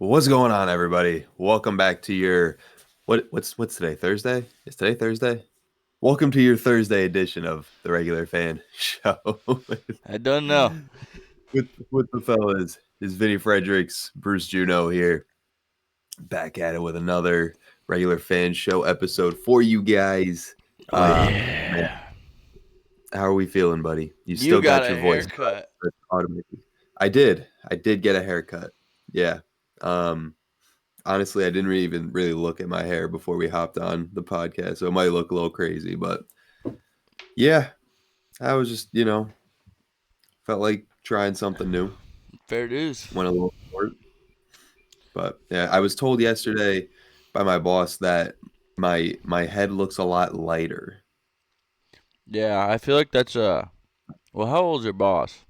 What's going on, everybody? Welcome back to your what's today? Thursday? Is today Thursday? Welcome to your Thursday edition of the Regular Fan Show I don't know. with the fellas. Is Vinny Fredericks, Bruce Juno here, back at it with another Regular Fan Show episode for you guys. Oh Man, yeah. how are we feeling, buddy? You You still got got a your voice haircut. automated. I did. I did get a haircut. Yeah. Um, Honestly, I didn't even really look at my hair before we hopped on the podcast, so it might look a little crazy, but yeah, I was just, felt like trying something new. Fair dues. Went a little short, but yeah, I was told yesterday by my boss that my head looks a lot lighter. Yeah, I feel like that's well, how old's your boss?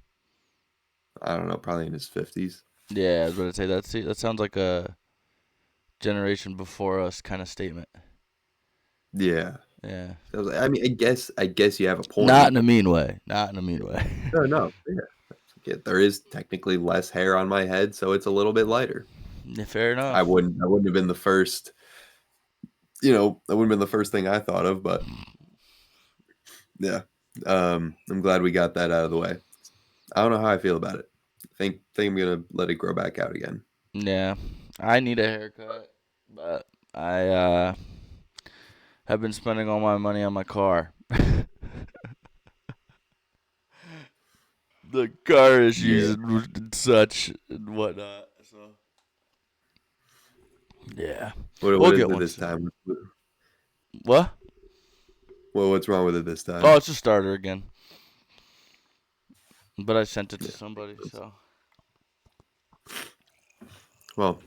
I don't know, probably in his 50s. Yeah, I was gonna say that sounds like a generation before us kind of statement. Yeah. Yeah. So I was like, I mean, I guess you have a Not point. in a mean way. Not in a mean way. No, no. Yeah, there is technically less hair on my head, so it's a little bit lighter. Yeah, fair I enough. wouldn't have been the first. That wouldn't have been the first thing I thought of, but yeah. I'm glad we got that out of the way. I don't know how I feel about it. I think I'm gonna let it grow back out again. Yeah. I need a haircut, but I have been spending all my money on my car. The car Yeah. issues and such and whatnot. So yeah, What we'll is get it one this soon. time? What? Well, what's wrong with it this Oh, time? it's a starter again. But I sent it to Yeah. somebody, so Well,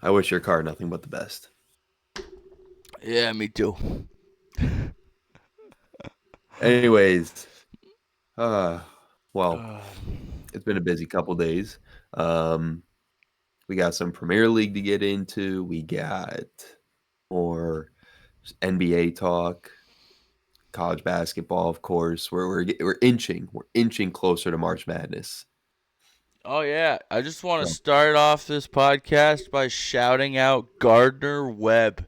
I wish your car nothing but the best. yeah, me too. Anyways, uh, well, Uh, it's been a busy couple days. Um, we got some Premier League to get into. We got more NBA talk, college basketball, of course. We're inching closer to March Madness. oh yeah, I just want to So, start off this podcast by shouting out Gardner Webb,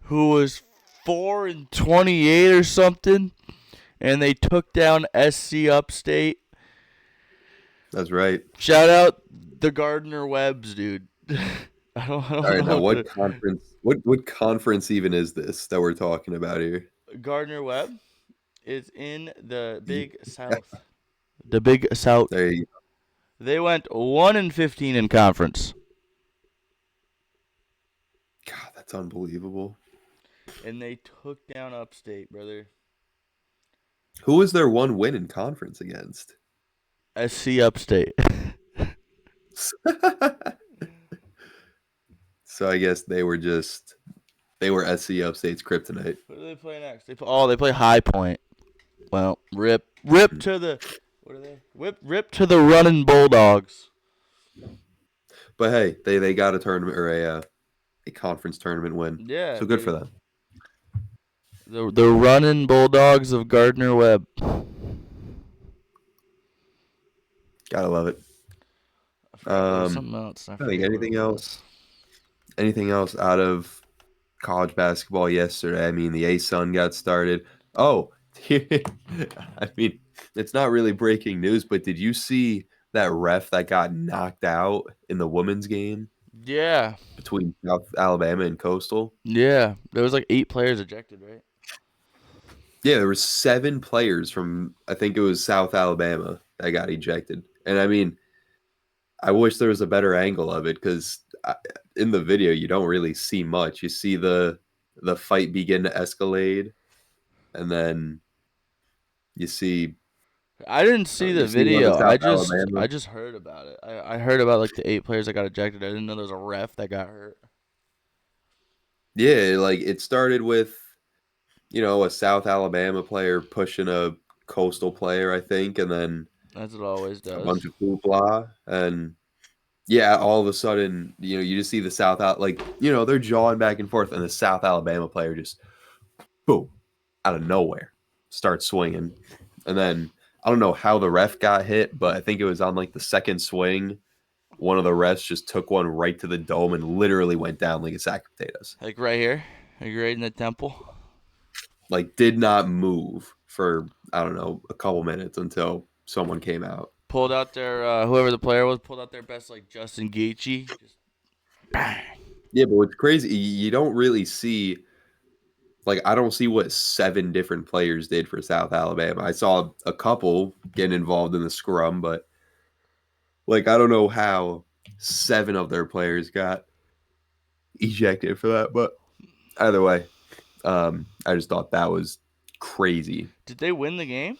who was 4-28 or something, and they took down SC Upstate. that's right. Shout out the Gardner Webbs, dude. I All don't right, know now what what the conference? What conference even is this that we're talking about here? Gardner Webb is in the Yeah, Big South. The Big South. there you They went 1-15 in conference, go. God, that's unbelievable. and they took down Upstate, brother. Who was their one win in conference against? SC Upstate. So I guess they were SC Upstate's kryptonite. Who do they play next? They play High Point. Well, rip to the what are they? Rip to the running Bulldogs. But hey, they got a tournament or a conference tournament win. Yeah, So good for baby. them. The running Bulldogs of Gardner Webb. Gotta love it. I forgot there was Um, something else. I I think forget what it was. anything else out of college basketball yesterday? I mean, the A Sun got started. Oh, I mean, it's not really breaking news, but did you see that ref that got knocked out in the women's game Yeah, between South Alabama and Coastal? yeah. There was like 8 players ejected, right? Yeah, there were 7 players from I think it was South Alabama that got ejected. And I mean, I wish there was a better angle of it because in the video you don't really see much. You see the fight begin to escalate, and then you see I didn't see the you see one of video. South I Alabama. just heard about it. I heard about like the 8 players that got ejected. I didn't know there was a ref that got hurt. Yeah, like it started with a South Alabama player pushing a Coastal player, I think, and then As it always a bunch does. of hoopla, and yeah, all of a sudden, you just see the South out like they're jawing back and forth, and the South Alabama player just boom out of nowhere starts swinging, and then I don't know how the ref got hit, but I think it was on like the second swing. one of the refs just took one right to the dome and literally went down like a sack of potatoes. Like right here, like right in the temple. Like did not move for I don't know a couple minutes until someone came out. Pulled out their whoever the player was, pulled out their best like Justin Gaethje. Just bang. Yeah, but what's crazy, you don't really see like I don't see what 7 different players did for South Alabama. I saw a couple getting involved in the scrum, but like I don't know how 7 of their players got ejected for that. But either way, I just thought that was crazy. Did they win the game?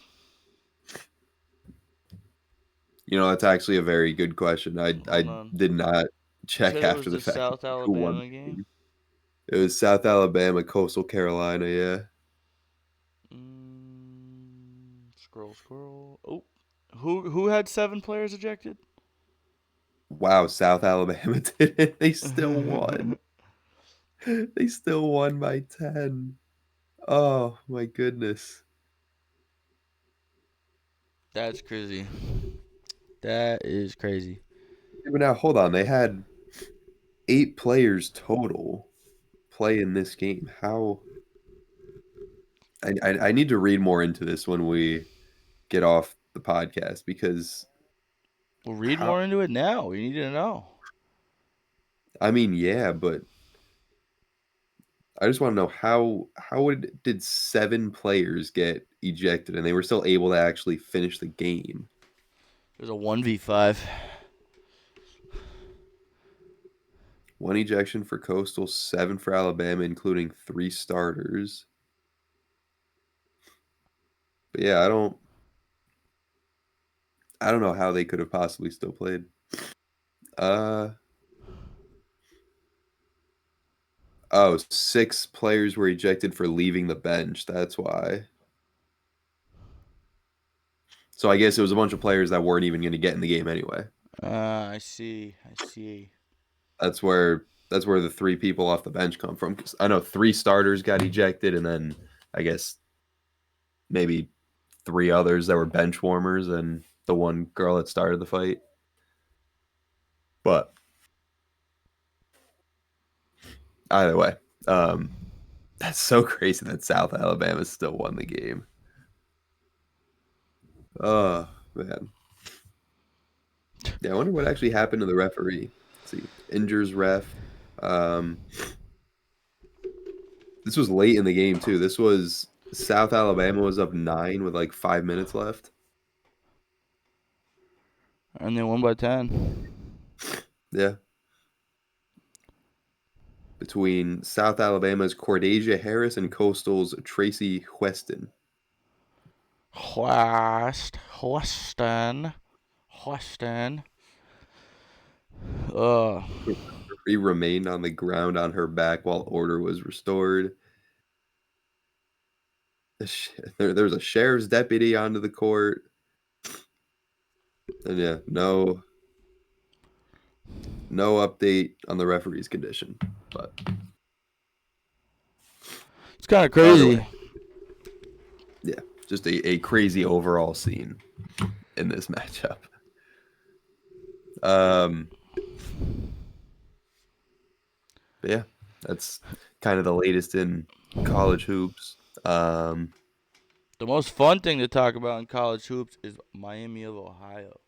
That's actually a very good question. I Hold on. did not You check said it after was the the fact South who won. Alabama game. It was South Alabama, Coastal Carolina. Yeah. Scroll. Oh, who had 7 players ejected? Wow, South Alabama did it. They still won. They still won by 10. Oh my goodness. That's crazy. That is crazy. Yeah, but now hold on. They had 8 players total play in this game. How? I need to read more into this when we get off the podcast because We'll read how? more into it now. We need to know. I mean, yeah, but I just want to know did 7 players get ejected and they were still able to actually finish the game? There's a 1v5. 1 ejection for Coastal, 7 for Alabama, including 3 starters. But yeah, I don't know how they could have possibly still played. Uh oh, 6 players were ejected for leaving the bench. That's why. So I guess it was a bunch of players that weren't even going to get in the game anyway. I see. I see. That's where the 3 people off the bench come from. Because I know 3 starters got ejected, and then I guess maybe 3 others that were bench warmers, and the one girl that started the fight. But either way, that's so crazy that South Alabama still won the game. Oh man, yeah. I wonder what actually happened to the referee. Let's see, injures ref. Um, this was late in the game too. This was South Alabama was up 9 with like 5 minutes left. And they won by 10. Yeah, between South Alabama's Cordasia Harris and Coastal's Tracy Weston. Weston. Uh, He remained on the ground on her back while order was restored. There was a sheriff's deputy onto the court. And yeah, no update on the referee's condition. But it's kind of either crazy. way, yeah, just a crazy overall scene in this matchup. But yeah, that's kind of the latest in college hoops. The most fun thing to talk about in college hoops is Miami of Ohio.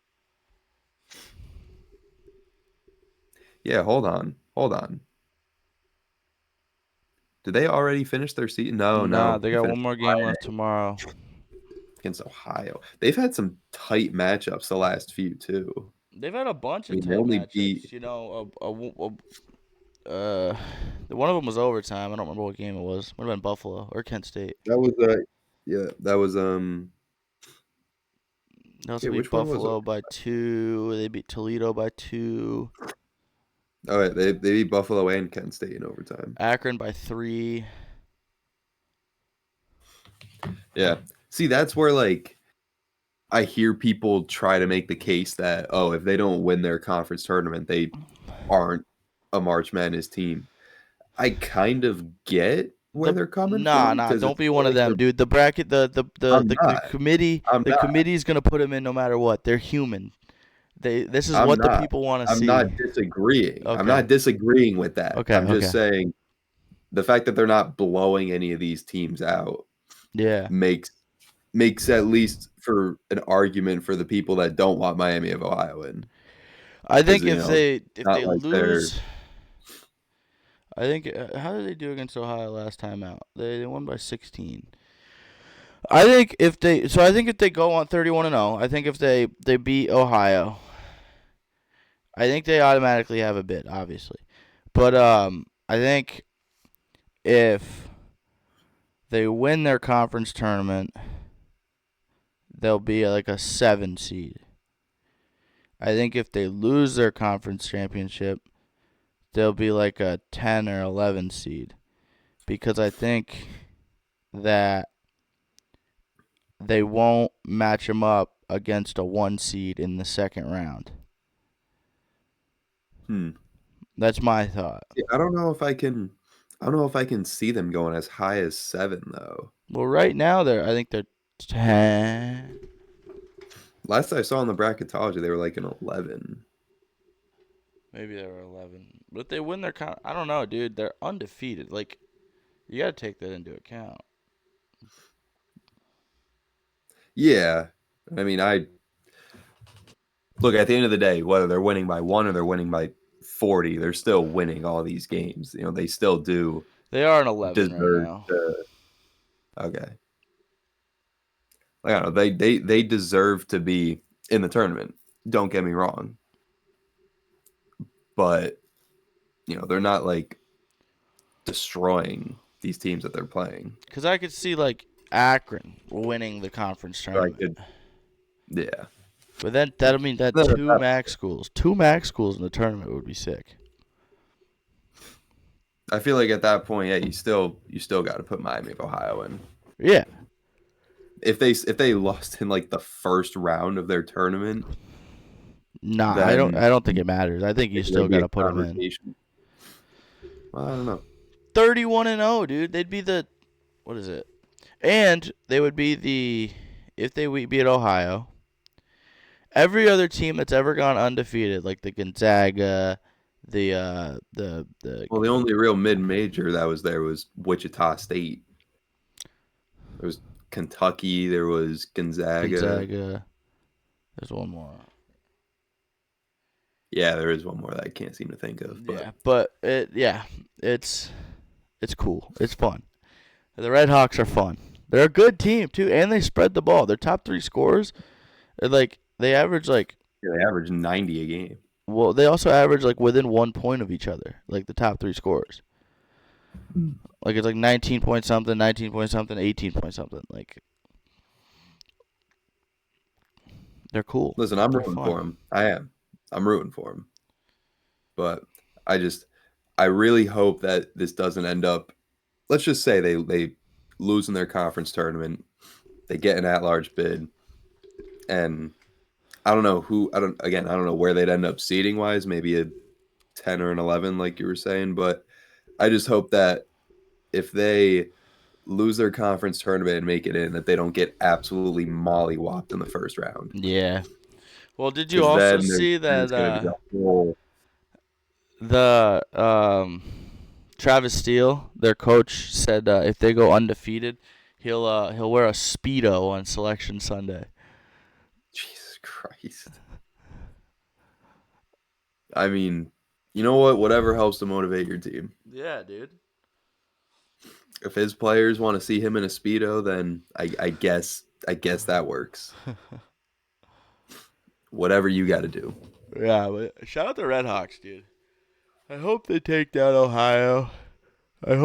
Yeah, hold on. Did they already finish their season? Nah, No. they They got finished one more game left tomorrow. against Ohio. They've had some tight matchups the last few too. They've had a bunch I of mean, they tight only matchups. beat. You know, one of them was overtime. I don't remember what game it was. Might have been Buffalo or Kent State. That was yeah. That was They also Yeah, beat which one was it? Buffalo by 2. They beat Toledo by 2. Oh, yeah, they beat Buffalo and Kent State in overtime. Akron by 3. Yeah. See, that's where like I hear people try to make the case that if they don't win their conference tournament, they aren't a March Madness team. I kind of get where they're coming from Nah. because Don't it's be more one of like them, dude. The bracket, I'm the not. committee, I'm the not. committee's gonna put them in no matter what. They're human. This is I'm what the not. people want to I'm see. not disagreeing. I'm Okay. not disagreeing with that. Okay. I'm just Okay. saying the fact that they're not blowing any of these teams out Yeah. makes at least for an argument for the people that don't want Miami of Ohio in. I Because think if not they like they're lose, I think how did they do against Ohio last time out? They won by 16. I think if they go on 31-0, I think if they beat Ohio, I think they automatically have a bid, obviously. But I think if they win their conference tournament, they'll be like a 7 seed. I think if they lose their conference championship, they'll be like a 10 or 11 seed because I think that they won't match them up against a 1 seed in the second round. hmm. That's my thought. Yeah, I don't know if I can. I don't know if I can see them going as high as 7 though. Well, right now I think they're 10. Last I saw in the bracketology, they were like an 11. Maybe they were 11. But if they win their I don't know, dude. They're undefeated. Like, you got to take that into account. Yeah, I mean, I look at the end of the day, whether they're winning by 1 or they're winning by 40, they're still winning all these games. They still do They are an 11 right deserve now. to. Okay, like, I don't know. They deserve to be in the tournament. Don't get me wrong, but they're not like destroying these teams that they're playing. Because I could see, like, Akron winning the conference So I tournament. could, yeah. But then that'll mean that No, two MAC schools in the tournament would be sick. I feel like at that point, yeah, you still got to put Miami of Ohio in. Yeah. If they lost in like the first round of their tournament, Nah, then I don't think it matters. I think you still there'd be got a to put them in. conversation. Well, I don't know. 31-0, dude. They'd be the what is it? And they would be if they beat Ohio. Every other team that's ever gone undefeated, like the Gonzaga, the Well, the only real mid-major that was there was Wichita State. There was Kentucky. There was Gonzaga. There's one more. Yeah, there is one more that I can't seem to think of. But it's cool. It's fun. The Red Hawks are fun. They're a good team too, and they spread the ball. Their top 3 scorers, they average like. yeah, they average 90 a game. Well, they also average like within 1 point of each other, like the top 3 scorers. Like it's like 19 point something, 19 point something, 18 point something. Like they're cool. Listen, I'm They're rooting fun. for him. I am. I'm rooting for him. But I really hope that this doesn't end up. Let's just say they lose in their conference tournament. They get an at-large bid, and I don't know I don't know where they'd end up seeding wise. Maybe a 10 or an 11, like you were saying. But I just hope that if they lose their conference tournament and make it in, that they don't get absolutely mollywopped in the first round. Yeah. Well, did you Because also then see there's going to be a whole. the Travis Steele, their coach, said if they go undefeated, he'll wear a Speedo on Selection Sunday. Jesus Christ. I mean, you know what? Whatever helps to motivate your team. Yeah, dude. If his players want to see him in a Speedo, then I guess that works. Whatever you got to do. Yeah, but shout out the Red Hawks, dude. I hope they take down Ohio. I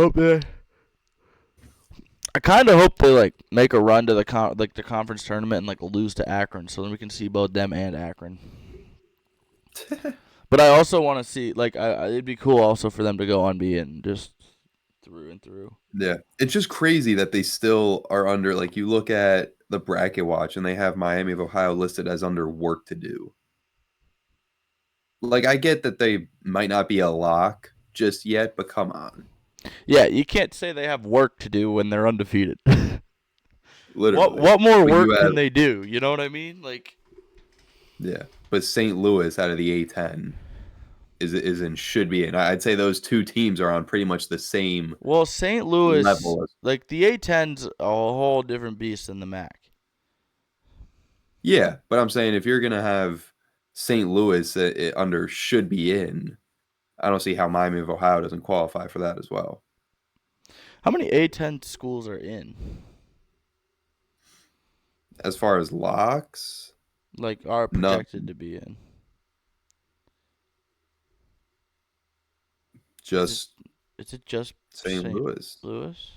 kind of hope they like make a run to the conference tournament and like lose to Akron, so then we can see both them and Akron. But I also want to see it'd be cool also for them to go unbeaten just through and through. Yeah, it's just crazy that they still are under. Like you look at the bracket watch, and they have Miami of Ohio listed as under work to do. Like I get that they might not be a lock just yet, but come on. Yeah, you can't say they have work to do when they're undefeated. Literally. What more But work can they do? You know what I mean? Like, Yeah, but St. Louis out of the A10 is and should be in. I'd say those two teams are on pretty much the same Well, St. Louis, level as. like the A10's a whole different beast than the MAC. Yeah, but I'm saying if you're gonna have St. Louis under should be in, I don't see how Miami of Ohio doesn't qualify for that as well. How many A10 schools are in? As far as locks, Like are none. projected to be in? Is it Just is it just St. St. Louis. Louis?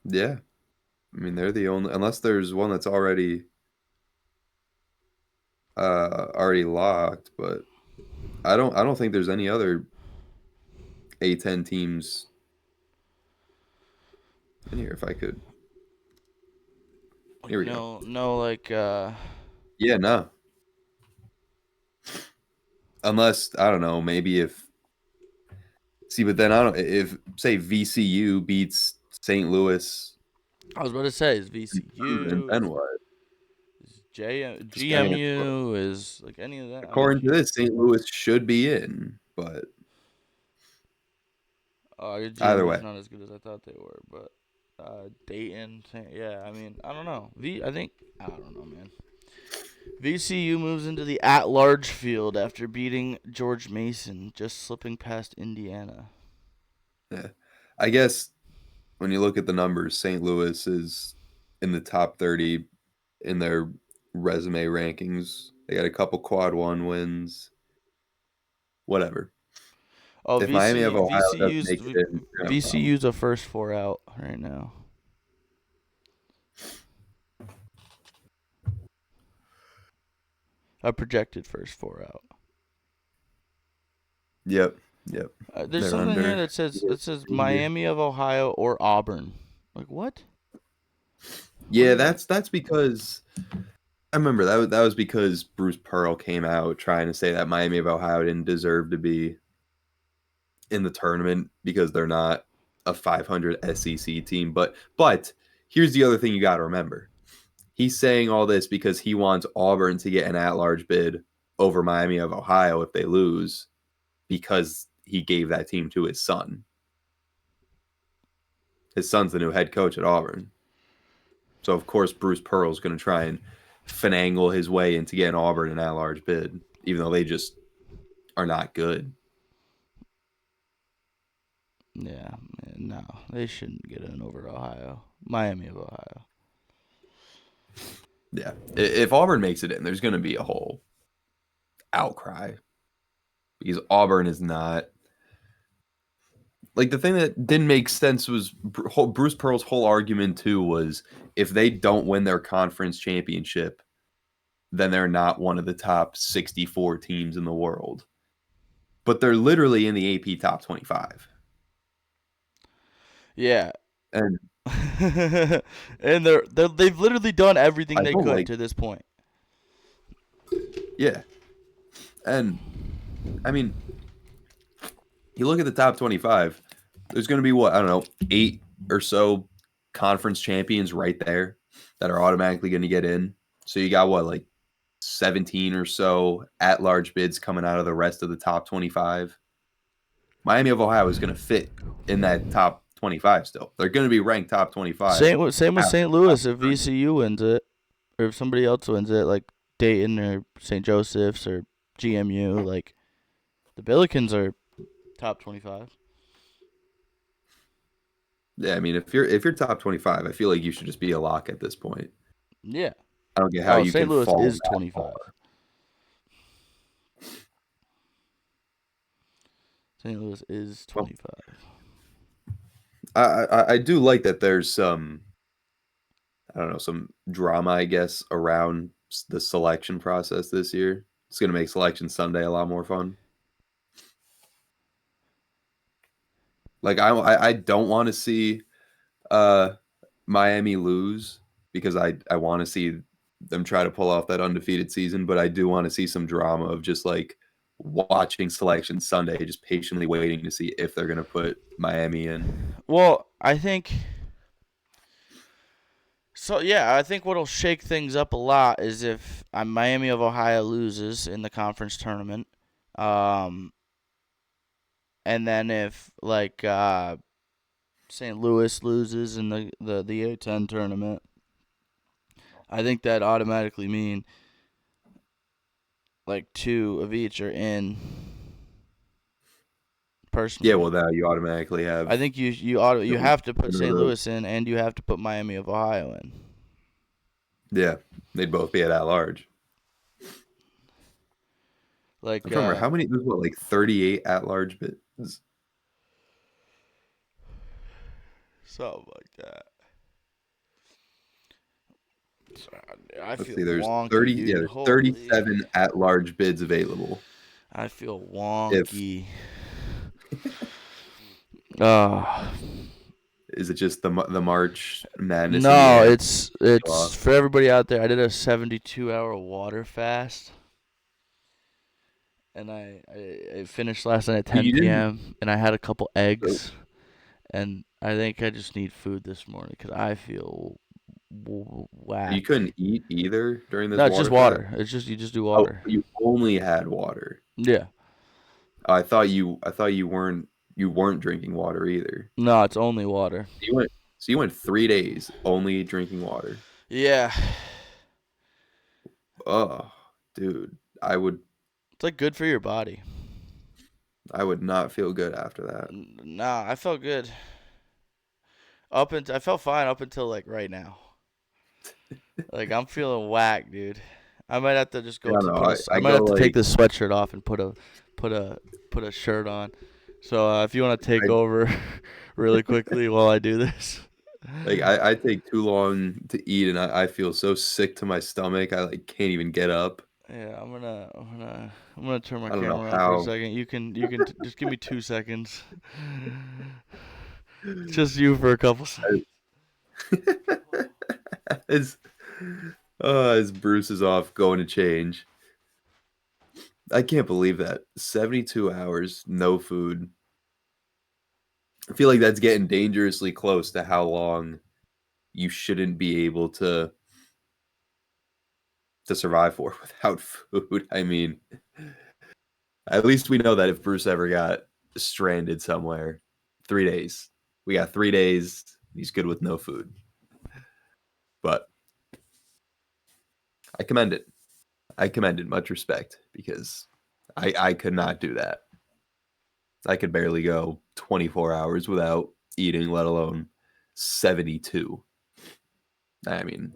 Yeah, I mean they're the only unless there's one that's already locked, but I don't think there's any other A10 teams in here. If I could, Like here we go. no like Yeah, no, unless I don't know, maybe if see, but then I don't if say VCU beats St. Louis, I was about to say is and VCU, then is what? Just saying, GMU, is like any of that. I mean, according to this, St. Louis should be in, but either GMU's way, not as good as I thought they were, but Dayton, yeah. I mean, I don't know. I think I don't know, man. VCU moves into the at-large field after beating George Mason, just slipping past Indiana. yeah, I guess when you look at the numbers, St. Louis is in the top 30 in their resume rankings. They got a couple quad one wins, whatever. Oh, If Miami of Ohio doesn't VCU's make it in, you're gonna have a problem. VCU's a first four out right now. A projected first four out. Yep, yep. There's They're something here under. that says Yeah, Miami of Ohio or Auburn. Like what? What yeah, is that? that's because I remember that was because Bruce Pearl came out trying to say that Miami of Ohio didn't deserve to be in the tournament because they're not a 500 SEC team. But here's the other thing you got to remember. He's saying all this because he wants Auburn to get an at-large bid over Miami of Ohio if they lose because he gave that team to his son. His son's the new head coach at Auburn. So of course Bruce Pearl's going to try and finagle his way into getting Auburn an at-large bid, even though they just are not good. Yeah, man, no, they shouldn't get in over Ohio. Miami of Ohio. Yeah, if Auburn makes it in, there's going to be a whole outcry because Auburn is not like the thing that didn't make sense was Bruce Pearl's whole argument too was if they don't win their conference championship, then they're not one of the top 64 teams in the world. But they're literally in the AP top 25. Yeah, And and they've literally done everything I they don't could like, to this point. yeah. And I mean, you look at the top 25, there's going to be what, I don't know, 8 or so conference champions right there that are automatically going to get in. So you got what, like 17 or so at large bids coming out of the rest of the top 25. Miami of Ohio is going to fit in that top 25 still. They're going to be ranked top 25. Same with St. Louis. If VCU wins it, or if somebody else wins it, like Dayton or St. Joseph's or GMU, like the Billikens are top 25. Yeah, I mean, if you're top 25, I feel like you should just be a lock at this point. Yeah. I don't get how Oh, you St. can Louis fall is that far. 25. St. Louis is Well, 25. I do like that there's some I don't know some drama I guess around the selection process this year. It's gonna make selection Sunday a lot more fun. Like I don't want to see uh Miami lose because I want to see them try to pull off that undefeated season, but I do want to see some drama of just like watching selection Sunday, just patiently waiting to see if they're gonna put Miami in. Well, I think So yeah, I think what'll shake things up a lot is if Miami of Ohio loses in the conference tournament, um, and then if like St. Louis loses in the A10 tournament, I think that automatically mean like two of each are in. Yeah, Personally, well, now you automatically I have think you two have to put in a St. row. Louis in, and you have to put Miami of Ohio in. Yeah, they'd both be at large. I'm Like trying to remember how many. There's what, like 38 at large bids. something like that. So, I Let's feel see. There's wonky, 30. Yeah, dude. there's Holy, 37 at large bids available. I feel If wonky. Uh is it just the March Madness in the no, air? it's for everybody out there. I did a 72-hour water fast, and I finished last night at You 10 didn't. p.m. and I had a couple So eggs, and I think I just need food this morning because I feel you whacked. couldn't eat either during this No, it's just water fast. water. It's just you just do Oh, water. you only had water. Yeah. Oh, I thought you weren't drinking water either. No, it's only water. You went so you went 3 days only drinking water. Yeah. Oh, dude, It's like good for your body. I would not feel good after that. Nah, I felt good. I felt fine up until like right now. Like I'm feeling whack, dude. I might have to just I go don't to know. put a. I I might go have to take like this sweatshirt off and put a put a shirt on. So if you want to take I over really quickly while I do this. I take too long to eat and I feel so sick to my stomach. I like can't even get up. Yeah, I'm gonna turn my I don't know camera on for a how. second. You can just give me 2 seconds. Just you for a couple seconds. as as Bruce is off going to change. I can't believe that. 72 hours, no food. I feel like that's getting dangerously close to how long you shouldn't be able to survive for without food. I mean, at least we know that if Bruce ever got stranded somewhere, 3 days. We got 3 days. He's good with no food. But I commend it. I commend it. Much respect because I could not do that. I could barely go 24 hours without eating, let alone 72. I mean,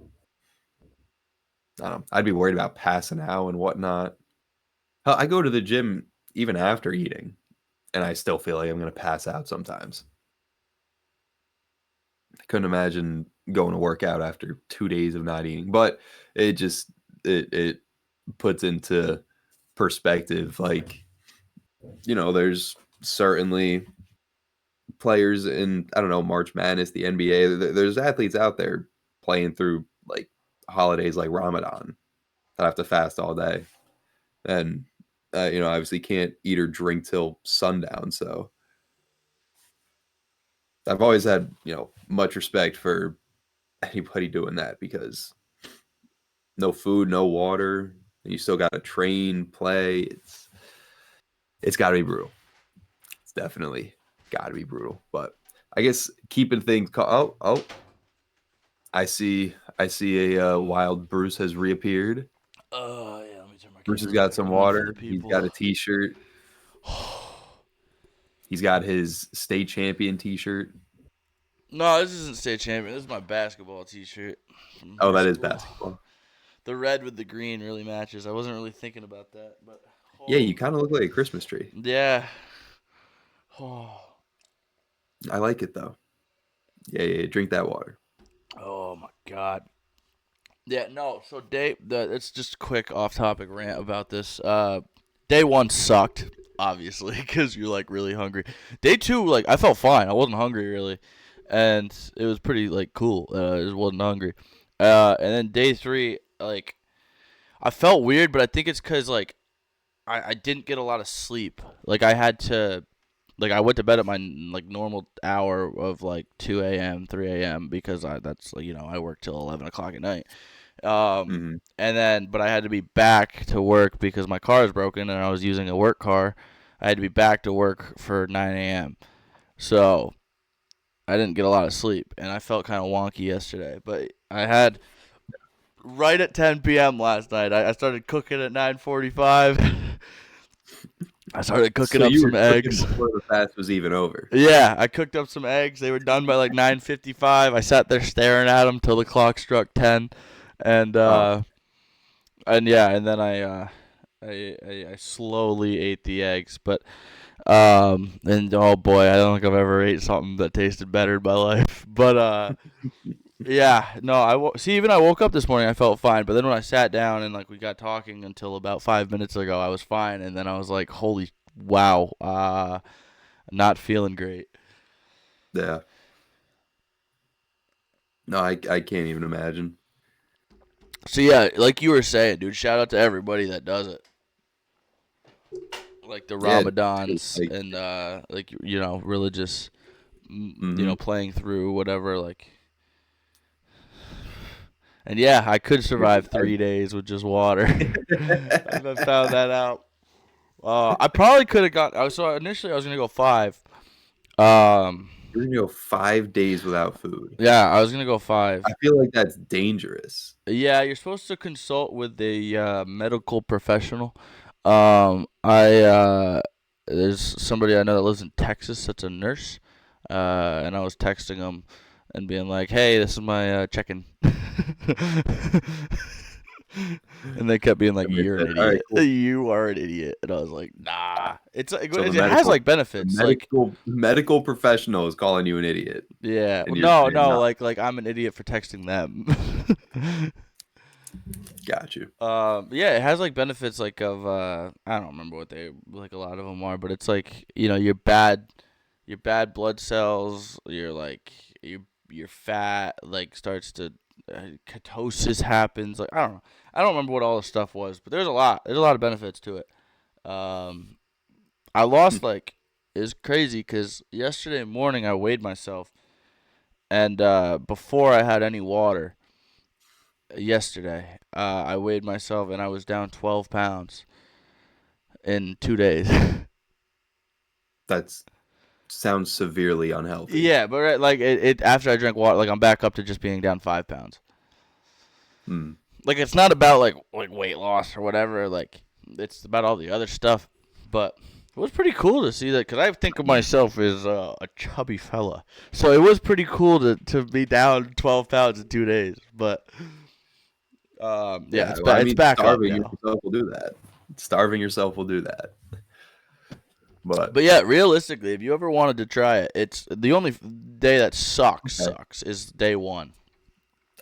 I don't know. I'd be worried about passing out and whatnot. Hell, I go to the gym even after eating, and I still feel like I'm going to pass out sometimes. I couldn't imagine going to work out after 2 days of not eating, but it just it puts into perspective, like, there's certainly players in, I don't know, March Madness, the NBA. There's athletes out there playing through like holidays like Ramadan that have to fast all day, and obviously can't eat or drink till sundown. So I've always had much respect for anybody doing that because no food, no water, and you still got to train, play. It's got to be brutal. It's definitely got to be brutal. But I guess keeping things. Oh, I see a wild Bruce has reappeared. Oh yeah, let me turn my Bruce has camera got back some on for the water. He's people. got a T-shirt. He's got his state champion T-shirt. No, this isn't state champion. This is my basketball T-shirt from Oh, high that is school. basketball. The red with the green really matches. I wasn't really thinking about that, but Yeah, you holy, kind of look like a Christmas tree. yeah. Oh, I like it though. Yeah, yeah. Drink that water. oh my god. Yeah, no. So it's just a quick off-topic rant about this. Day one sucked, obviously, because you're like really hungry. Day two, like I felt fine. I wasn't hungry really, and it was pretty like cool. I just wasn't hungry. And then day three, like I felt weird, but I think it's because like I didn't get a lot of sleep. Like I had to. Like I went to bed at my like normal hour of like 2 a.m., 3 a.m. because that's I work till 11 o'clock at night. Hmm. And then but I had to be back to work because my car is broken and I was using a work car. I had to be back to work for 9 a.m. So I didn't get a lot of sleep and I felt kind of wonky yesterday. But I had right at 10 p.m. last night. I started cooking at 9:45. I started cooking So up you some were cooking eggs. before the fast was even over. Yeah, I cooked up some eggs. They were done by like 9:55. I sat there staring at them till the clock struck 10, and Oh, uh, and yeah, and then I slowly ate the eggs, but and oh boy, I don't think I've ever ate something that tasted better in my life. But yeah, no, see. Even I woke up this morning, I felt fine, but then when I sat down and like we got talking until about 5 minutes ago, I was fine, and then I was like, holy wow, not feeling great. yeah. No, I can't even imagine. So yeah, like you were saying, dude, shout out to everybody that does it. Like the Yeah, Ramadans like, and like religious, hmm. playing through whatever like. And yeah, I could survive 3 days with just water. I found that out. I probably could have got. So initially I was gonna go 5. Um, You're gonna go 5 days without food. yeah, I was gonna go I 5. feel like that's dangerous. Yeah, you're supposed to consult with a medical professional. I there's somebody I know that lives in Texas that's a nurse, and I was texting him and being like, "Hey, this is my check-in," and they kept being like, And they "You're an said, "All right, idiot. cool." You are an idiot," and I was like, "Nah, So it has like the benefits, like." medical professional is calling you an idiot, Yeah, and well, you're no, saying, no, "No, like I'm an idiot for texting them. got you." Yeah, it has like benefits like of I don't remember what they like a lot of them are, but it's like your bad blood cells, your fat like starts to ketosis happens. Like I don't remember what all the stuff was, but there's a lot of benefits to it. Um, I Hmm. lost like it's crazy because yesterday morning I weighed myself and before I had any water yesterday. I weighed myself and I was down 12 pounds in 2 days. That sounds severely unhealthy. Yeah, but like it after I drank water, like I'm back up to just being down 5 pounds. Hmm. Like it's not about like weight loss or whatever. Like it's about all the other stuff. But it was pretty cool to see that because I think of myself as a chubby fella. So it was pretty cool to be down 12 pounds in 2 days. But yeah, Yeah, well, I it's mean, back up starving now. yourself will do that. Starving yourself will do that. But But yeah, realistically, if you ever wanted to try it, it's the only day that okay, sucks is day one.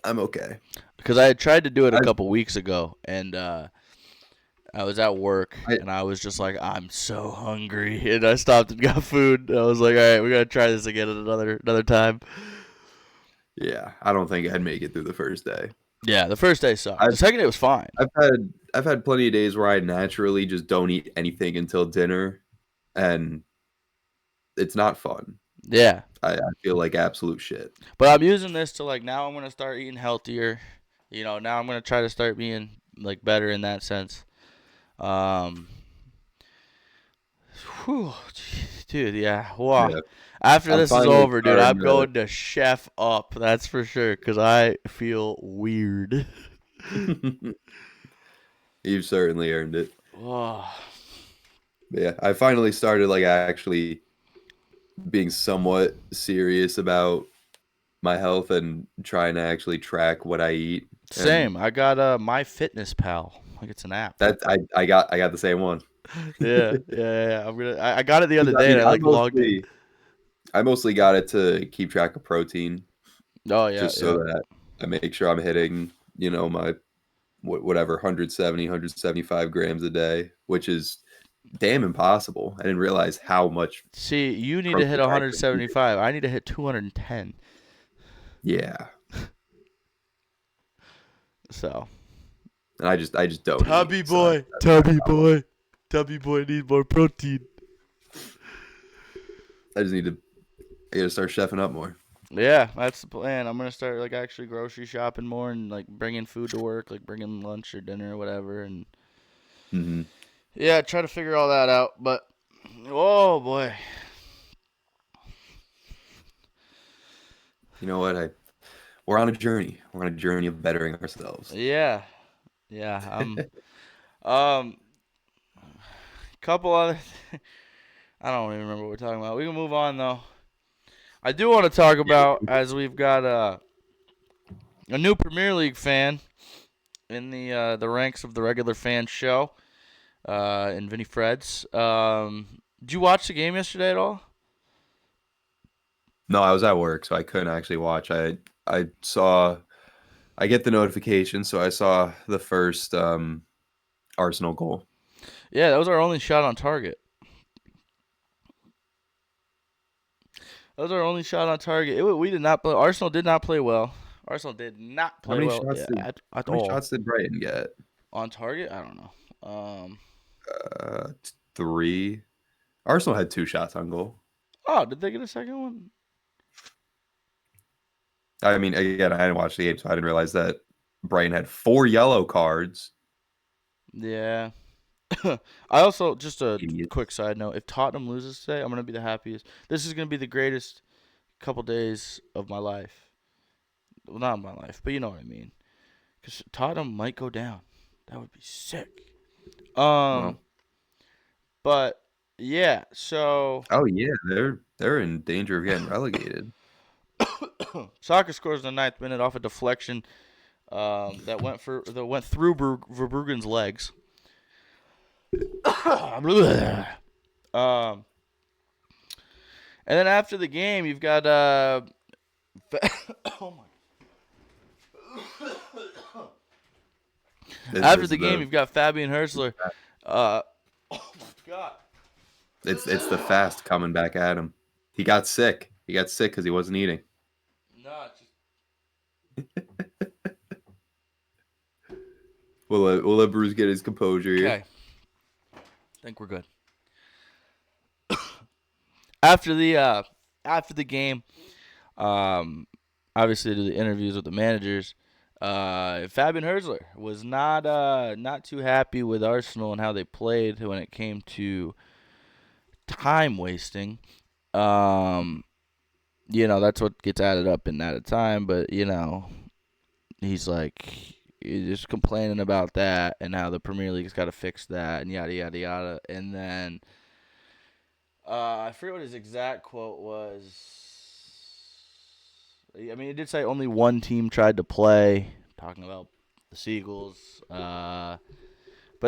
I'm okay. Because I had tried to do it a I, couple weeks ago, and I was at work, I and I was just like, I'm so hungry, and I stopped and got food. And I was like, all right, we gotta try this again at another time. yeah, I don't think I'd make it through the first day. Yeah, the first day sucked. The I've second day was fine. I've had plenty of days where I naturally just don't eat anything until dinner, and it's not fun. Yeah, I feel like absolute shit. but I'm using this to like now I'm gonna start eating healthier. Now I'm gonna try to start being like better in that sense. Um, Whew, dude, yeah. Wow. Yeah, After I'm this is finally over, dude, starting I'm to. going to chef up. That's for sure, because I feel weird. You've certainly earned it. Oh, But yeah, I finally started like actually being somewhat serious about my health and trying to actually track what I eat. And same. I got My Fitness Pal. Like it's an app. that I got the same one. Yeah, yeah, yeah. Yeah. I got it the other 'Cause, I day, and mean, I like logged in. I mostly got it to keep track of protein, Oh yeah, just so yeah. that I make sure I'm hitting, my whatever 170, 175 grams a day, which is damn impossible. I didn't realize how much See, you need to hit protein I actually needed. 175. I need to hit 210. Yeah, So, and I just don't eat. So Tubby boy need more protein. I just need to. I gotta start chefing up more. Yeah, that's the plan. I'm gonna start like actually grocery shopping more and like bringing food to work, like bringing lunch or dinner or whatever, and Hmm. yeah, try to figure all that out. But oh boy, You know what? We're on a journey. We're on a journey of bettering ourselves. yeah, yeah. Um, couple other. I don't even remember what we're talking about. We can move on though. I do want to talk about as we've got a new Premier League fan in the ranks of the regular fan show. In Vinny Fred's. Did you watch the game yesterday at all? No, I was at work, so I couldn't actually watch. I saw. I get the notification, so I saw the first Arsenal goal. Yeah, that was our only shot on target. That was our only shot on target. We did not play. Arsenal did not play well. Arsenal did not How play many well shots did at how many all shots did Brighton get? on target. I don't know. Three. Arsenal had two shots on goal. Oh, did they get a second one? I mean, again, I hadn't watched the game, so I didn't realize that Brighton had four yellow cards. Yeah. I also just a quick Idiots. side note: if Tottenham loses today, I'm gonna be the happiest. This is gonna be the greatest couple days of my life. Well, not my life, but you know what I mean. Because Tottenham might go down. That would be sick. Um, Well, but yeah, so oh yeah, they're in danger of getting relegated. Soccer scores in the ninth minute off a deflection that went through Verbruggen's legs. um, and then after the game, you've got oh my. After This the is game, the you've got Fabian Hersler. Uh, oh my god. it's the fast coming back at him. He got sick. He got sick because he wasn't eating. No, it's just We'll let Bruce get his composure here. okay. I think we're good. After the game, um, obviously to the interviews with the managers, Fabian Hersler was not too happy with Arsenal and how they played when it came to time wasting. Um, that's what gets added up in that time, but he's like he's just complaining about that and how the Premier League's got to fix that and yada yada yada. And then I forget what his exact quote was. I mean, he did say only one team tried to play, talking about the Seagulls. But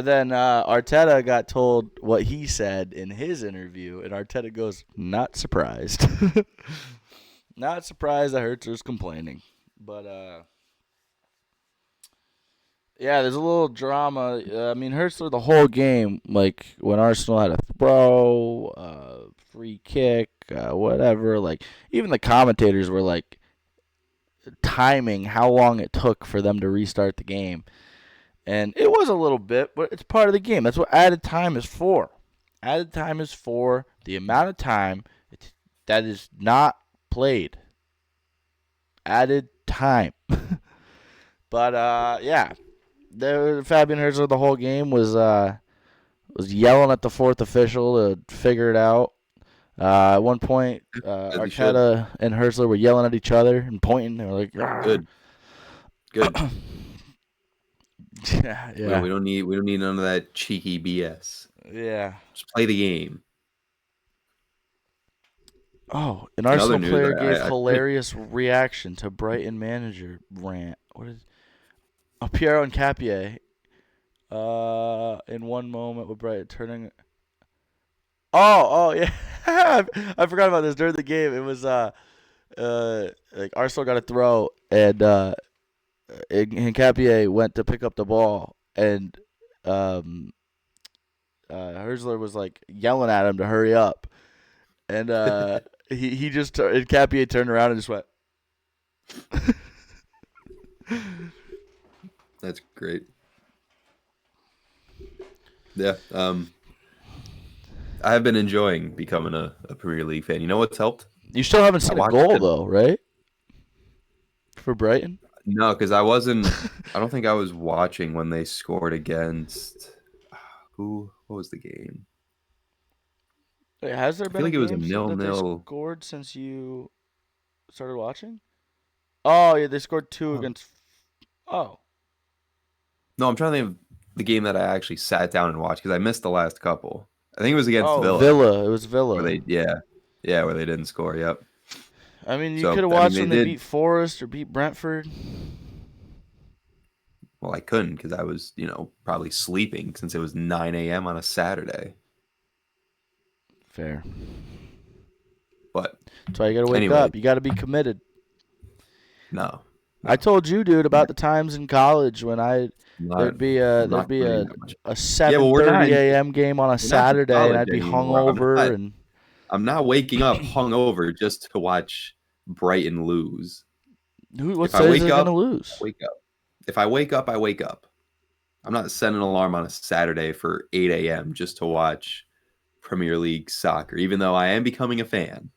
then Arteta got told what he said in his interview, and Arteta goes, "Not surprised, not surprised that Hertzer's complaining." But yeah, there's a little drama. I mean, Hertzler the whole game, like when Arsenal had a throw, free kick, whatever. Like even the commentators were like timing how long it took for them to restart the game. And it was a little bit, but it's part of the game. That's what added time is for. Added time is for the amount of time that is not played. Added time. But yeah, Fabian Herzog the whole game was yelling at the fourth official to figure it out. At one point, As he should. Arteta and Herzler were yelling at each other and pointing. They were like, "Argh." Good. Good. Yeah, yeah, We don't need none of that cheeky BS. yeah. Just play the game. Oh, an In other Arsenal news, player gave I finished. hilarious reaction to Brighton manager rant. What is? Oh, Piero and Capier. In one moment with Brighton turning. Oh, yeah. I forgot about this during the game. It was like Arsenal got a throw and Capier went to pick up the ball and um Herzler was like yelling at him to hurry up and he just and Capier turned around and just went. That's great. Yeah. I have been enjoying becoming a Premier League fan. You know what's helped? You still haven't I seen a watched goal it. though, right? For Brighton. No, because I wasn't. I don't think I was watching when they scored against who? What was the game? Wait, has there I been feel a like it was a game nil that they nil. scored since you started watching? Oh yeah, they scored two against. Oh, No, I'm trying to think of the game that I actually sat down and watched because I missed the last couple. I think it was against oh, Villa Villa. It was where Villa. they, yeah, where they didn't score. Yep. I mean, you could So have I mean, watched they when they did. beat Forest or beat Brentford. Well, I couldn't because I was, probably sleeping since it was 9 a.m. on a Saturday. Fair. But That's why you gotta wake anyway, up. You gotta be committed. no, I no, told you, dude, about the times in college when I'm not, there'd be a I'm there'd not be committing a that much. a Yeah, well, 7:30 a.m. game on a we're not in Saturday, and college I'd be anymore. hungover. And I'm not waking up hungover just to watch Brighton lose. who? What If I says wake they're up, gonna I lose? wake up. If I wake up, I wake up. I'm not setting an alarm on a Saturday for 8 a.m. just to watch Premier League soccer, even though I am becoming a fan.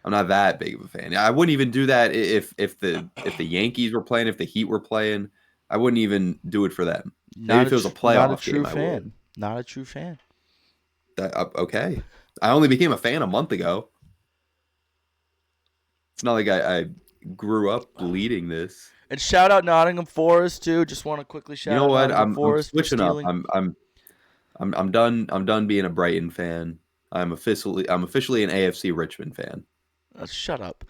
I'm not that big of a fan. I wouldn't even do that if the Yankees were playing, if the Heat were playing. I wouldn't even do it for them. Maybe if it was a Not a playoff true game, I would. fan. Not a true fan. Okay. I only became a fan a month ago. It's not like I grew up bleeding this. And shout out Nottingham Forest too. Just want to quickly You shout know out what? Nottingham I'm Forest for switching up. stealing. I'm done. I'm done being a Brighton fan. I'm officially an AFC Richmond fan. Shut up.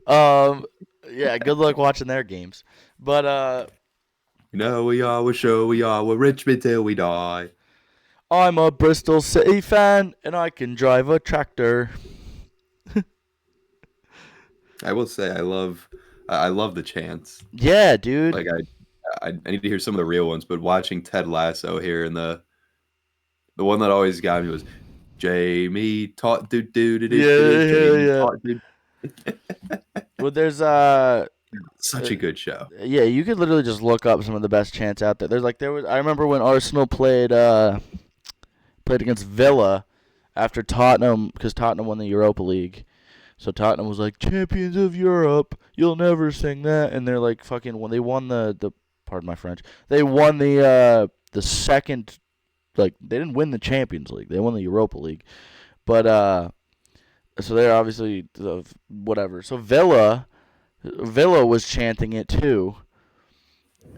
Um, yeah, good luck watching their games. But You know we are. We're sure we are. We're Richmond till we die. I'm a Bristol City fan, and I can drive a tractor. I will say I love the chants. Yeah, dude. Like I need to hear some of the real ones, but watching Ted Lasso here and the one that always got me was Jamie taught do Yeah, Jamie yeah. taught do. Well, there's Such a good show. yeah, you could literally just look up some of the best chants out there. There was I remember when Arsenal played against Villa after Tottenham because Tottenham won the Europa League. So Tottenham was like, "Champions of Europe, you'll never sing that." And they're like, "Fucking when they won the pardon my French, they won the second, like they didn't win the Champions League, they won the Europa League, but so they're obviously whatever. So Villa was chanting it too,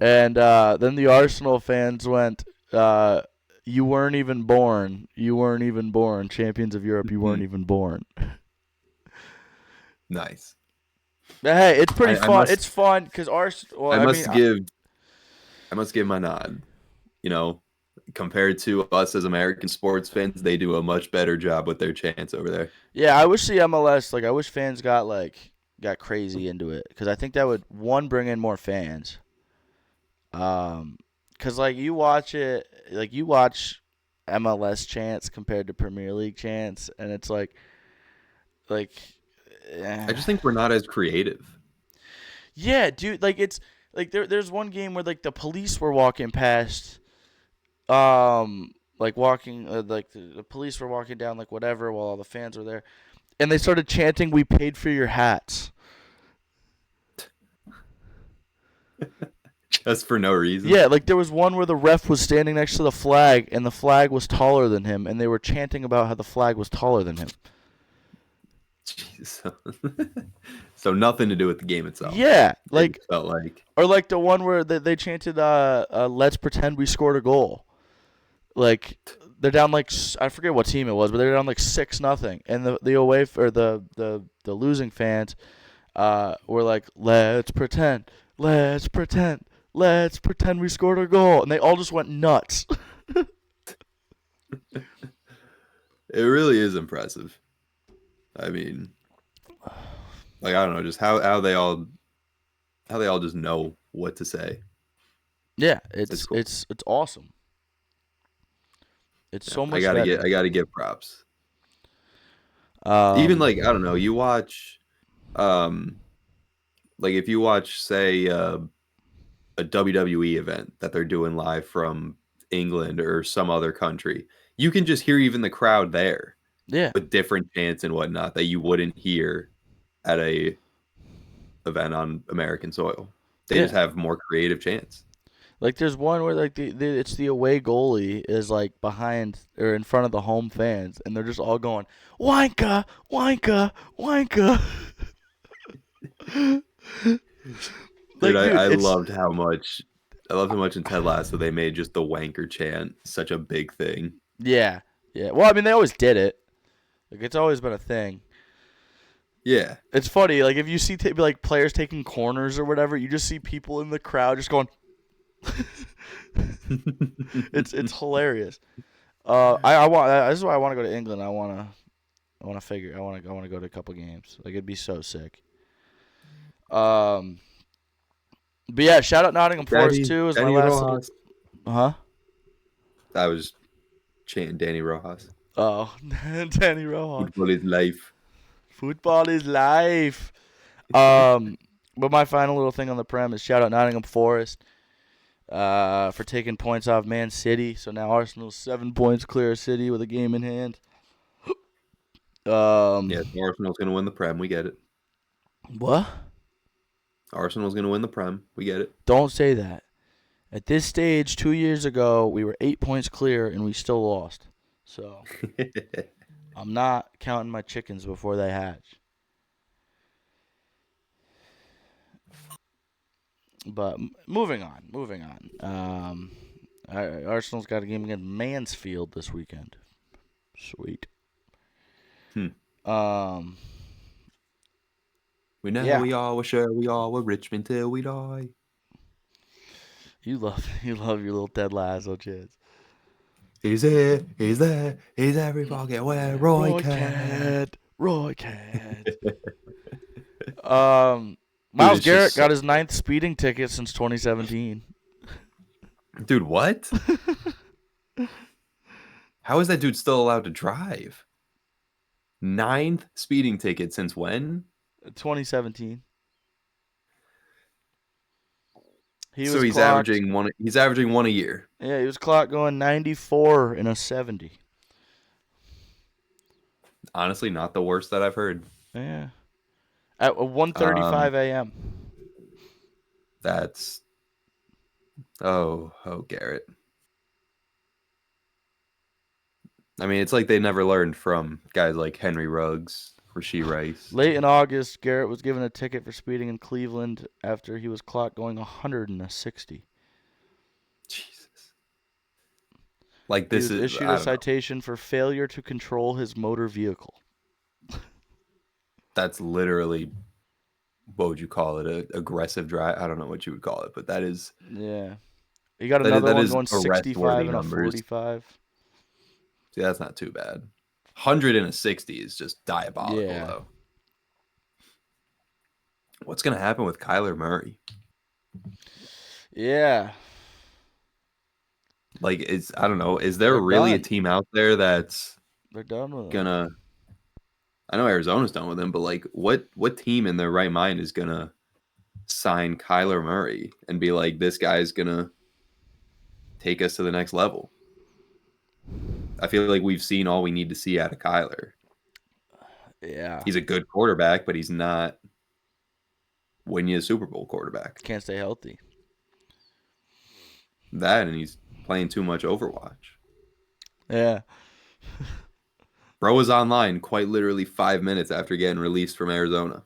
and then the Arsenal fans went, "You weren't even born. You weren't even born. Champions of Europe. You weren't Mhm. even born." Nice. But hey, it's pretty I fun. must It's fun because Arsenal. Well, I I mean, must give I must give my nod. You know, compared to us as American sports fans, they do a much better job with their chants over there. yeah, I wish the MLS, like, I wish fans got crazy into it because I think that would one bring in more fans. Cause like you watch MLS chants compared to Premier League chants, and it's like, I eh. just think we're not as creative. Yeah, dude, like it's like there's one game where like the police were walking past, like walking like the police were walking down like whatever while all the fans were there, and they started chanting, "We paid for your hats." Just for no reason. Yeah, like there was one where the ref was standing next to the flag, and the flag was taller than him, and they were chanting about how the flag was taller than him. Jeez. So nothing to do with the game itself. Yeah, It like just felt like or like the one where they chanted, "Let's pretend we scored a goal." Like they're down like I forget what team it was, but they're down like 6-0, and the away or the losing fans, were like, let's pretend, let's pretend we scored a goal," and they all just went nuts. it really is impressive. I mean, like I don't know, just how they all just know what to say. Yeah, It's it's cool. it's it's awesome. It's Yeah, so I much gotta get better. I gotta give props. Even Um, like I don't know, you watch um like if you watch say a WWE event that they're doing live from England or some other country, you can just hear even the crowd there Yeah, with different chants and whatnot that you wouldn't hear at a event on American soil. They just yeah. have more creative chants. Like there's one where like it's the away goalie is like behind or in front of the home fans, and they're just all going Wanka, Wanka, Wanka. Dude, Like, dude, I it's loved how much in Ted Lasso they made just the wanker chant such a big thing. yeah, yeah. Well, I mean, they always did it. Like it's always been a thing. Yeah. It's funny, like if you see like players taking corners or whatever, you just see people in the crowd just going. It's hilarious. I want this is why I want to go to England. I want to go to a couple games. Like it'd be so sick. Um, but yeah, shout out Nottingham Forest too. Is my Danny last little. Rojas. Huh? I was chanting Danny Rojas. Oh, Danny Rojas. Football is life. Football is life. But my final little thing on the Prem is shout out Nottingham Forest. For taking points off Man City. So now Arsenal's 7 points clear of City with a game in hand. Yeah, Arsenal's going to win the Prem. We get it. What? Arsenal's going to win the Prem. We get it. Don't say that. At this stage, 2 years ago, we were 8 points clear and we still lost. So I'm not counting my chickens before they hatch. But moving on. Arsenal's got a game against Mansfield this weekend. Sweet. Um, We know Yeah. we are, we're sure we are, we're Richmond till we die. you love your little Ted Lasso chants. He's here, he's there, he's every pocket where Roy can. Roy Cat. Dude, Miles it's Garrett just got his 9th speeding ticket since 2017. Dude, what? How is that dude still allowed to drive? 9th speeding ticket since when? 2017. So he's averaging one. He's averaging one a year. Yeah, he was clocked going 94 in a 70. Honestly, not the worst that I've heard. Yeah. At 1:35 a.m. That's oh Garrett. I mean, it's like they never learned from guys like Henry Ruggs, Rasheed Rice. Late in August, Garrett was given a ticket for speeding in Cleveland after he was clocked going 100 in a 60. Jesus. Like He this was is issued a citation for failure to control his motor vehicle. That's literally, what would you call it? A aggressive drive? I don't know what you would call it, but that is. Yeah. He got another one going 65 and a numbers. 45. See, that's not too bad. 100 and a 60 is just diabolical, though. What's going to happen with Kyler Murray? Yeah. Like, I don't know. Is there really a team out there that's they're done with gonna? I know Arizona's done with him, but like, what team in their right mind is gonna sign Kyler Murray and be like, this guy's gonna take us to the next level? I feel like we've seen all we need to see out of Kyler. Yeah. He's a good quarterback, but he's not win you a Super Bowl quarterback. Can't stay healthy. That, and he's playing too much Overwatch. Yeah. Bro was online quite literally 5 minutes after getting released from Arizona.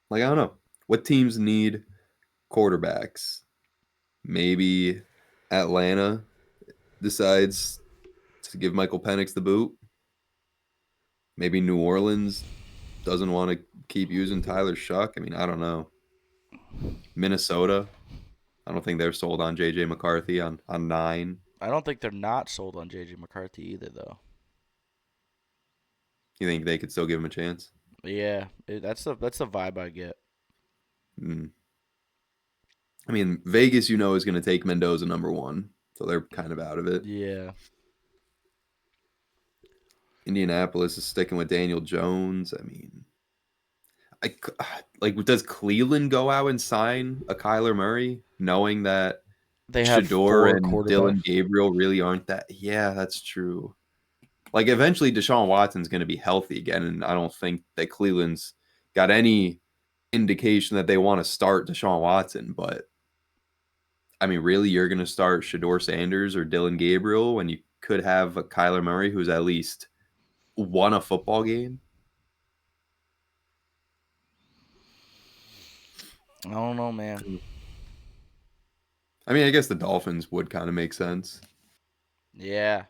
Like, I don't know. What teams need quarterbacks? Maybe Atlanta decides to give Michael Penix the boot. Maybe New Orleans doesn't want to keep using Tyler Shuck. I mean, I don't know. Minnesota, I don't think they're sold on J.J. McCarthy on 9. I don't think they're not sold on J.J. McCarthy either, though. You think they could still give him a chance? Yeah, that's the vibe I get. I mean, Vegas, is going to take Mendoza number 1, so they're kind of out of it. Yeah. Indianapolis is sticking with Daniel Jones. I mean, does Cleveland go out and sign a Kyler Murray? knowing that They have Shador 4 and quarterbacks. Dylan Gabriel really aren't that. Yeah, that's true. Like eventually Deshaun Watson's going to be healthy again, and I don't think that Cleveland's got any indication that they want to start Deshaun Watson. But I mean, really, you're going to start Shador Sanders or Dylan Gabriel when you could have a Kyler Murray who's at least won a football game? I don't know, man. I mean, I guess the Dolphins would kind of make sense. Yeah,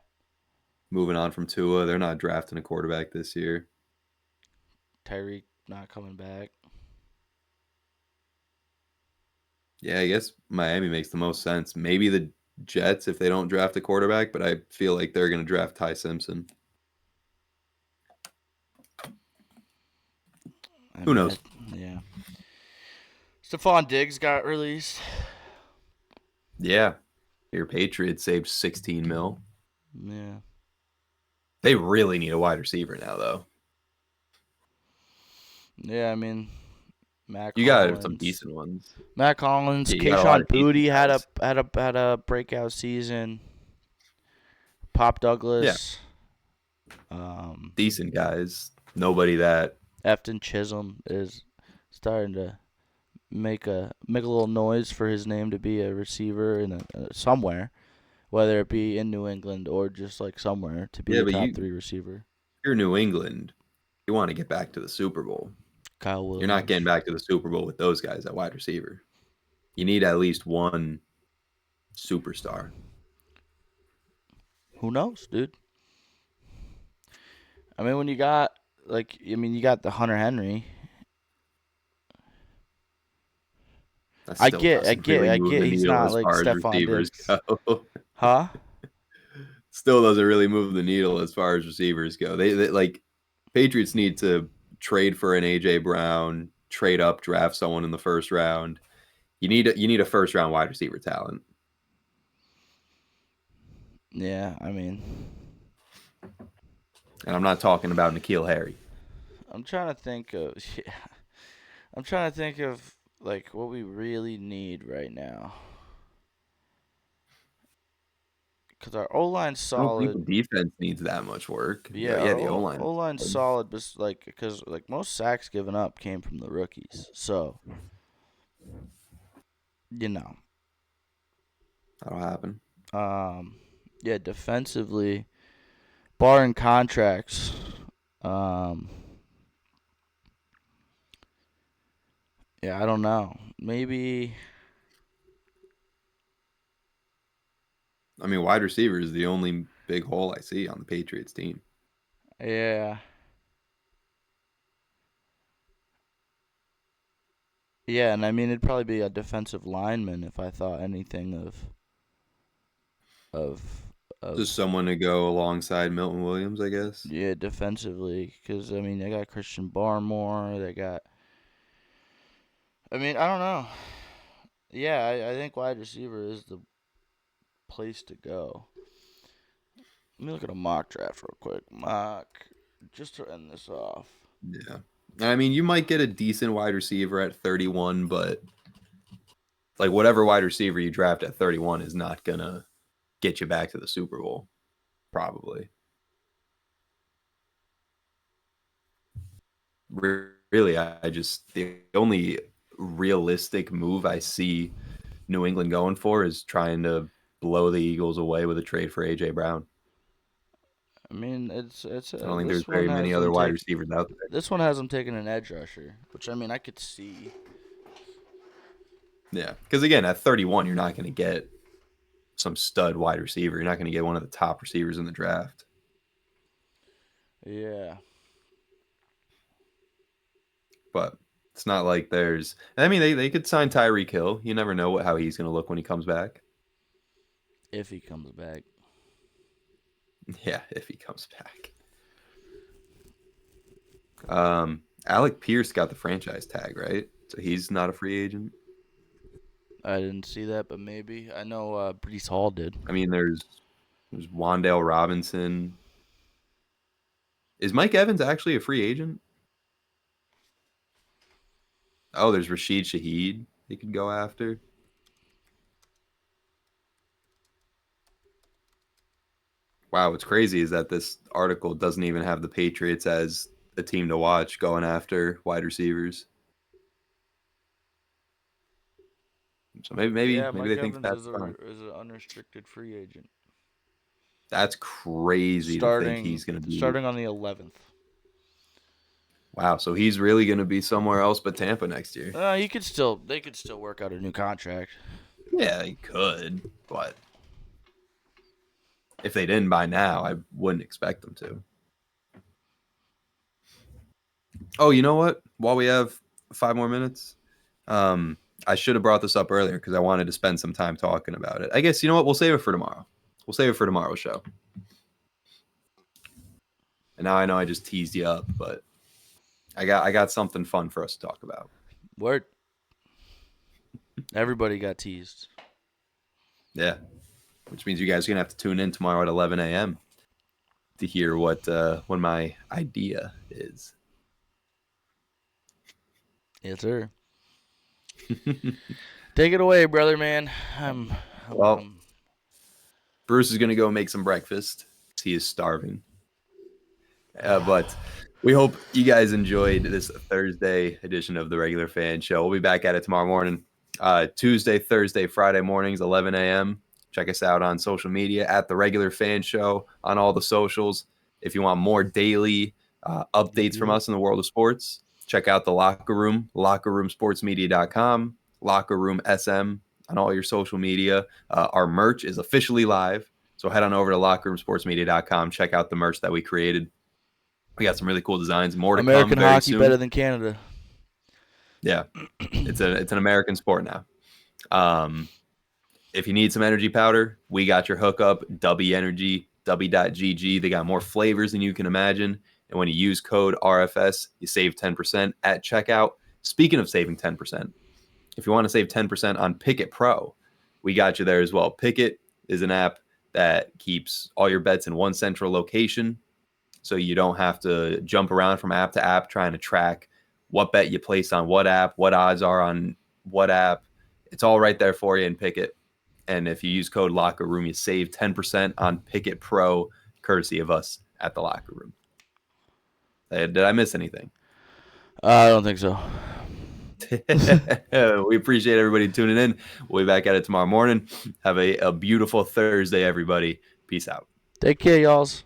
Moving on from Tua, they're not drafting a quarterback this year. Tyreek not coming back. Yeah, I guess Miami makes the most sense. Maybe the Jets if they don't draft a quarterback, but I feel like they're going to draft Ty Simpson. I Who mean, knows? yeah. Stephon Diggs got released. Yeah, your Patriots saved 16 mil. Yeah. They really need a wide receiver now, though. Yeah, I mean, Matt You got some Collins. decent ones. Matt Collins, Yeah, you got a lot Kayshawn of decent Booty had a guys. had a had a breakout season. Pop Yeah, Douglas, um, decent guys. Nobody that. Efton Chisholm is starting to make a little noise for his name to be a receiver in somewhere, whether it be in New England or just like somewhere to be Yeah, a but top 3 receiver. you're New England. You want to get back to the Super Bowl. Kyle You're not getting Williams. back to the Super Bowl with those guys at wide receiver. You need at least one superstar. Who knows, dude? I mean, when you got you got the Hunter Henry. That still doesn't really I move get. the He's needle not as like far as Stephon receivers Diggs, go. huh? Still doesn't really move the needle as far as receivers go. They like Patriots need to trade for an AJ Brown, trade up, draft someone in the first round. You need a first round wide receiver talent. Yeah, I mean, And I'm not talking about N'Keal Harry. I'm trying to think of. Yeah, I'm trying to think of like what we really need right now. Cause our O line's I don't think the solid. defense needs that much work. Yeah, But yeah, our the O O line. line's solid, but like because like most sacks given up came from the rookies. So you know, That'll happen. um, yeah, defensively, barring contracts, um, yeah, I don't know. Maybe, I mean, wide receiver is the only big hole I see on the Patriots team. yeah, yeah, and I mean it'd probably be a defensive lineman if I thought anything of Just of someone to go alongside Milton Williams, I guess. yeah defensively. Because I mean they got Christian Barmore, I mean I don't know. Yeah, I think wide receiver is the place to go. Let me look at a mock draft real quick. Mock, just to end this off. Yeah. I mean, you might get a decent wide receiver at 31, but like whatever wide receiver you draft at 31 is not going to get you back to the Super Bowl, probably. Really, I just, the only realistic move I see New England going for is trying to blow the Eagles away with a trade for AJ Brown. I mean, I don't think there's very many other wide receivers out there. this one has them taking an edge rusher, which I mean I could see. Yeah. Because again, at 31, you're not going to get some stud wide receiver. You're not going to get one of the top receivers in the draft. Yeah, But it's not like there's. I mean, they could sign Tyreek Hill. You never know how he's going to look when he comes back. if he comes back. Yeah, if he comes back. Alec Pierce got the franchise tag, right? So he's not a free agent. I didn't see that, but maybe I know Brees Hall did. I mean, there's Wandale Robinson. Is Mike Evans actually a free agent? Oh, there's Rashid Shaheed. He could go after. Wow, what's crazy is that this article doesn't even have the Patriots as a team to watch going after wide receivers. So Yeah, maybe Mike they think Evans that's is fine. an unrestricted free agent That's crazy to think he's going to be. starting on the 11th. Wow, so he's really going to be somewhere else but Tampa next year. They could still work out a new contract. Yeah, he could, but if they didn't by now, I wouldn't expect them to. Oh, you know what? While we have 5 more minutes, um, I should have brought this up earlier because I wanted to spend some time talking about it. I guess you know what? We'll save it for tomorrow. We'll save it for tomorrow's show. And now I know I just teased you up, but I got something fun for us to talk about. Word. Everybody got teased. Yeah, which means you guys are gonna have to tune in tomorrow at 11 a.m. to hear what my idea is. Yes, sir. Take it away, brother, man. Well, Bruce is gonna go make some breakfast. He is starving. But we hope you guys enjoyed this Thursday edition of the Regular Fan Show. We'll be back at it tomorrow morning, Tuesday, Thursday, Friday mornings, 11 a.m. Check us out on social media at the Regular Fan Show on all the socials. If you want more daily updates from us in the world of sports, check out the Locker Room, lockerroomsportsmedia.com, Locker Room SM on all your social media. Our merch is officially live, so head on over to lockerroomsportsmedia.com. Check out the merch that we created. We got some really cool designs. More to American come very hockey soon. better than Canada. Yeah, it's an American sport now. If you need some energy powder, we got your hookup. W Energy, W.GG. They got more flavors than you can imagine. And when you use code RFS, you save 10% at checkout. Speaking of saving 10%, if you want to save 10% on Pickett Pro, we got you there as well. Pickett is an app that keeps all your bets in one central location, so you don't have to jump around from app to app trying to track what bet you placed on what app, what odds are on what app. It's all right there for you in Pickett. And if you use code Locker Room, you save 10% on Pickett Pro, courtesy of us at the Locker Room. Did I miss anything? I don't think so. We appreciate everybody tuning in. We'll be back at it tomorrow morning. Have a beautiful Thursday, everybody. Peace out. Take care, y'alls.